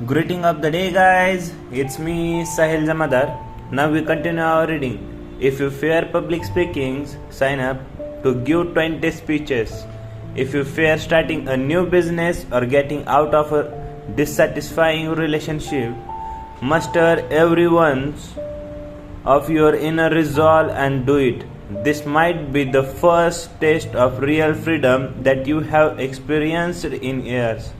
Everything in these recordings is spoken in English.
Greeting of the day, guys. It's me, Sahil Jamadar. Now we continue our reading. If you fear public speaking, sign up to give 20 speeches. If you fear starting a new business or getting out of a dissatisfying relationship, muster every one of your inner resolve and do it. This might be the first taste of real freedom that you have experienced in years.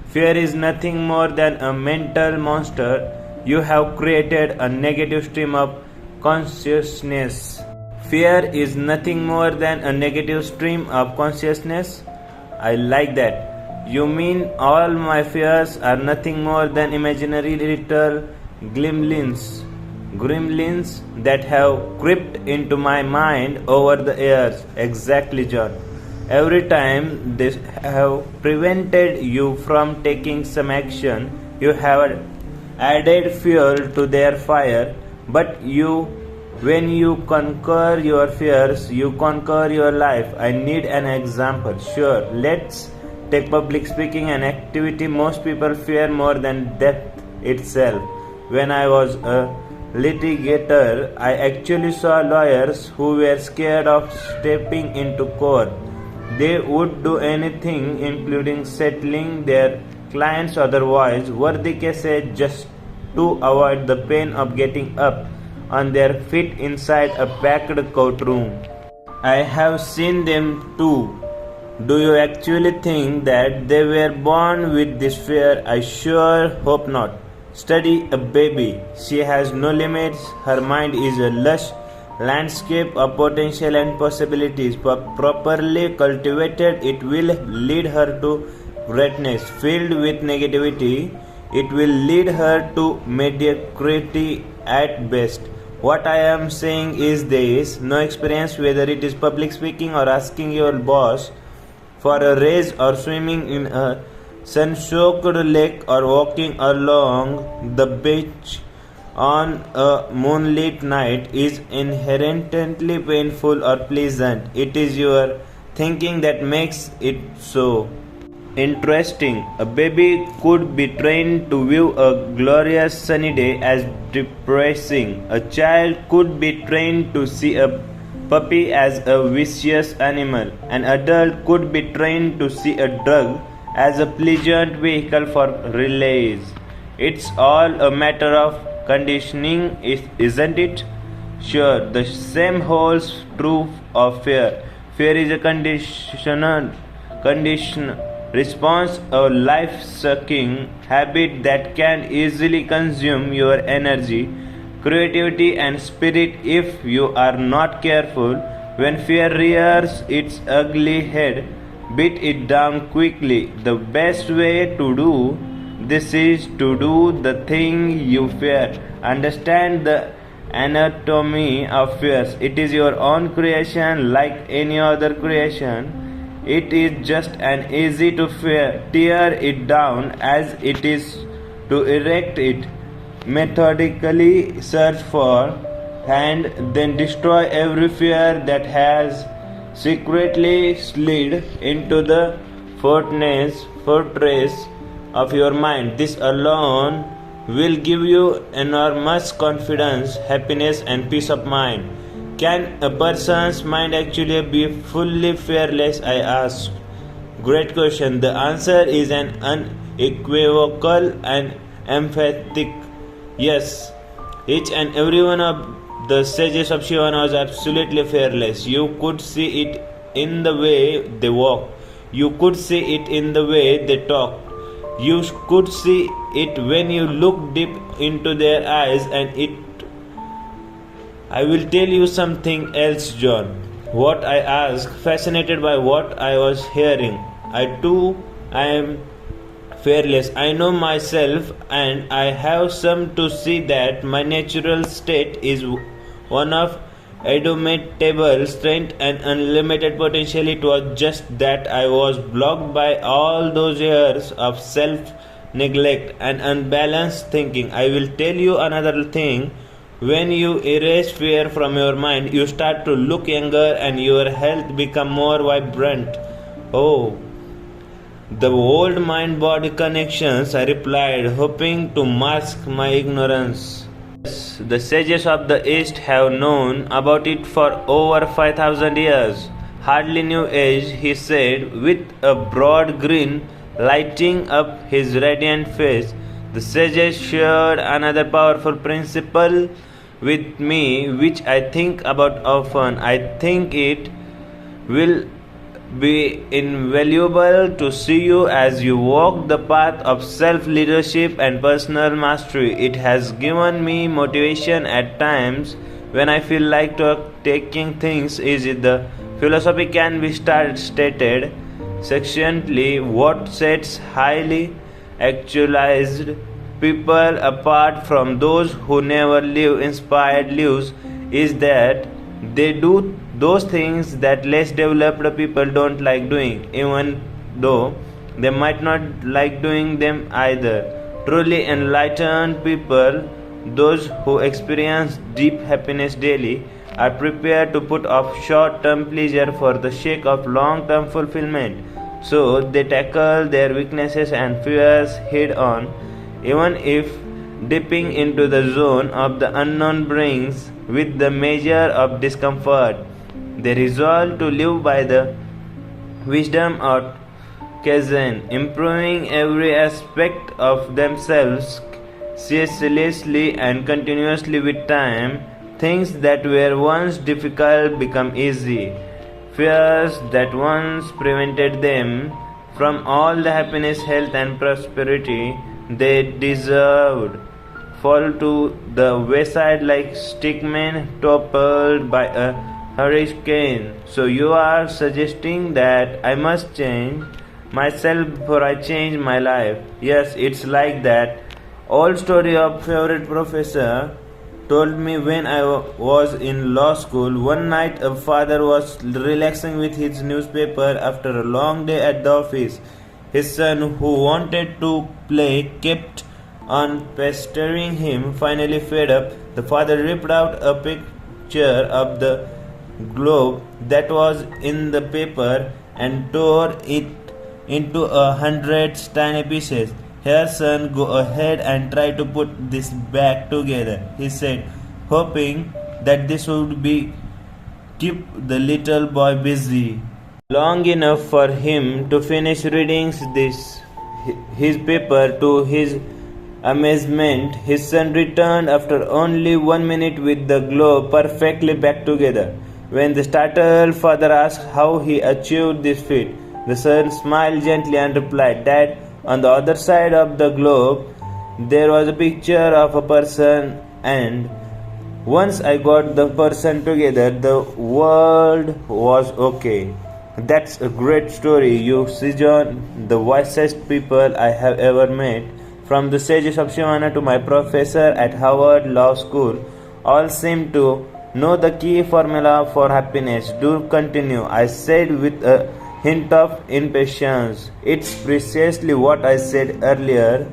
Fear is nothing more than a mental monster. You have created a negative stream of consciousness. Fear is nothing more than a negative stream of consciousness. I like that. You mean all my fears are nothing more than imaginary little gremlins that have crept into my mind over the years. Exactly, John. Every time they have prevented you from taking some action, you have added fuel to their fire. But when you conquer your fears, you conquer your life. I need an example. Sure, let's take public speaking, an activity most people fear more than death itself. When I was a litigator, I actually saw lawyers who were scared of stepping into court. They would do anything, including settling their clients' otherwise worthy cases, just to avoid the pain of getting up on their feet inside a packed courtroom. I have seen them too. Do you actually think that they were born with this fear? I sure hope not. Study a baby. She has no limits. Her mind is a lush landscape of potential and possibilities. Properly cultivated, it will lead her to greatness. Filled with negativity, it will lead her to mediocrity at best. What I am saying is this: no experience, whether it is public speaking or asking your boss for a raise or swimming in a sun-soaked lake or walking along the beach on a moonlit night is inherently painful or pleasant. It is your thinking that makes it so interesting. A baby could be trained to view a glorious sunny day as depressing. A child could be trained to see a puppy as a vicious animal. An adult could be trained to see a drug as a pleasant vehicle for release. It's all a matter of conditioning, isn't it? Sure, the same holds true of fear. Fear is a conditioned response, a life-sucking habit that can easily consume your energy, creativity, and spirit if you are not careful. When fear rears its ugly head, beat it down quickly. The best way to do this is to do the thing you fear. Understand the anatomy of fears. It is your own creation like any other creation. It is just as easy to tear it down as it is to erect it. Methodically search for and then destroy every fear that has secretly slid into the fortress of your mind. This alone will give you enormous confidence, happiness, and peace of mind. Can a person's mind actually be fully fearless? I ask. Great question. The answer is an unequivocal and emphatic yes. Each and every one of the sages of Shivan was absolutely fearless. You could see it in the way they walk. You could see it in the way they talk. You could see it when you look deep into their eyes, and I will tell you something else, John. What I asked, fascinated by what I was hearing. I am fearless. I know myself, and I have some to see that my natural state is one of indomitable strength and unlimited potential. It was just that I was blocked by all those years of self-neglect and unbalanced thinking. I will tell you another thing. When you erase fear from your mind, you start to look younger and your health become more vibrant. Oh, The old mind body connections, I replied, hoping to mask my ignorance. Yes, the sages of the East have known about it for over 5,000 years. Hardly new age, he said, with a broad grin lighting up his radiant face. The sages shared another powerful principle with me, which I think about often. I think it will be invaluable to see you as you walk the path of self leadership and personal mastery. It has given me motivation at times when I feel like taking things easy. The philosophy can be stated succinctly: what sets highly actualized people apart from those who never live inspired lives is that they do those things that less developed people don't like doing, even though they might not like doing them either. Truly enlightened people, those who experience deep happiness daily, are prepared to put off short term pleasure for the sake of long term fulfillment. So they tackle their weaknesses and fears head on, even if dipping into the zone of the unknown brings with the measure of discomfort. They resolve to live by the wisdom of Kaizen, improving every aspect of themselves ceaselessly and continuously with time. Things that were once difficult become easy. Fears that once prevented them from all the happiness, health, and prosperity they deserved fall to the wayside like stickmen toppled by a hurricane. So you are suggesting that I must change myself before I change my life? Yes, it's like that old story of favorite professor told me when I was in law school. One night a father was relaxing with his newspaper after a long day at the office. His son, who wanted to play, kept on pestering him. Finally fed up, the father ripped out a picture of the globe that was in the paper and tore it into 100 tiny pieces. Here, son, go ahead and try to put this back together, he said, hoping that this would keep the little boy busy long enough for him to finish reading his paper. To his amazement, his son returned after only 1 minute with the globe perfectly back together. When the startled father asked how he achieved this feat, the son smiled gently and replied, Dad, on the other side of the globe there was a picture of a person, and once I got the person together, the world was okay. That's a great story, you Sijon, the wisest people I have ever met. From the sages of Shivana to my professor at Harvard Law School, all seem to know the key formula for happiness. Do continue, I said with a hint of impatience. It's precisely what I said earlier.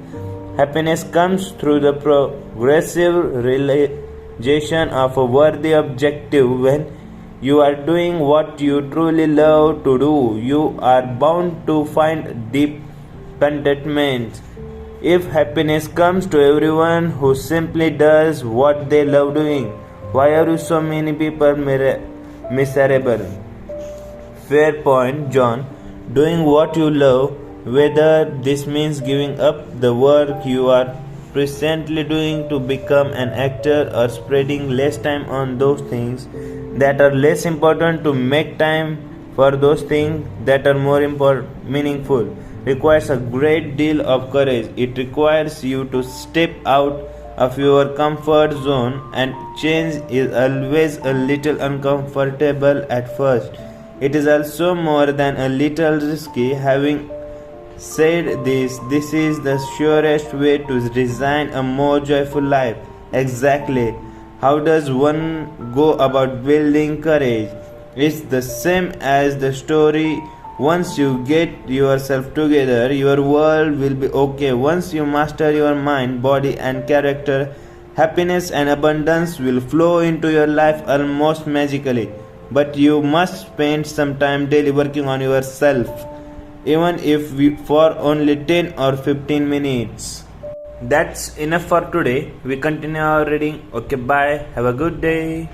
Happiness comes through the progressive realization of a worthy objective. When you are doing what you truly love to do, you are bound to find deep contentment. If happiness comes to everyone who simply does what they love doing, why are so many people miserable? Fair point, John. Doing what you love, whether this means giving up the work you are presently doing to become an actor or spreading less time on those things that are less important to make time for those things that are more meaningful, requires a great deal of courage. It requires you to step out of your comfort zone, and change is always a little uncomfortable at first. It is also more than a little risky. Having said this is the surest way to design a more joyful life. Exactly. How does one go about building courage? It's the same as the story. Once you get yourself together, your world will be okay. Once you master your mind, body, and character, happiness and abundance will flow into your life almost magically. But you must spend some time daily working on yourself. even if for only 10 or 15 minutes. That's enough for today. We continue our reading. Okay, bye. Have a good day.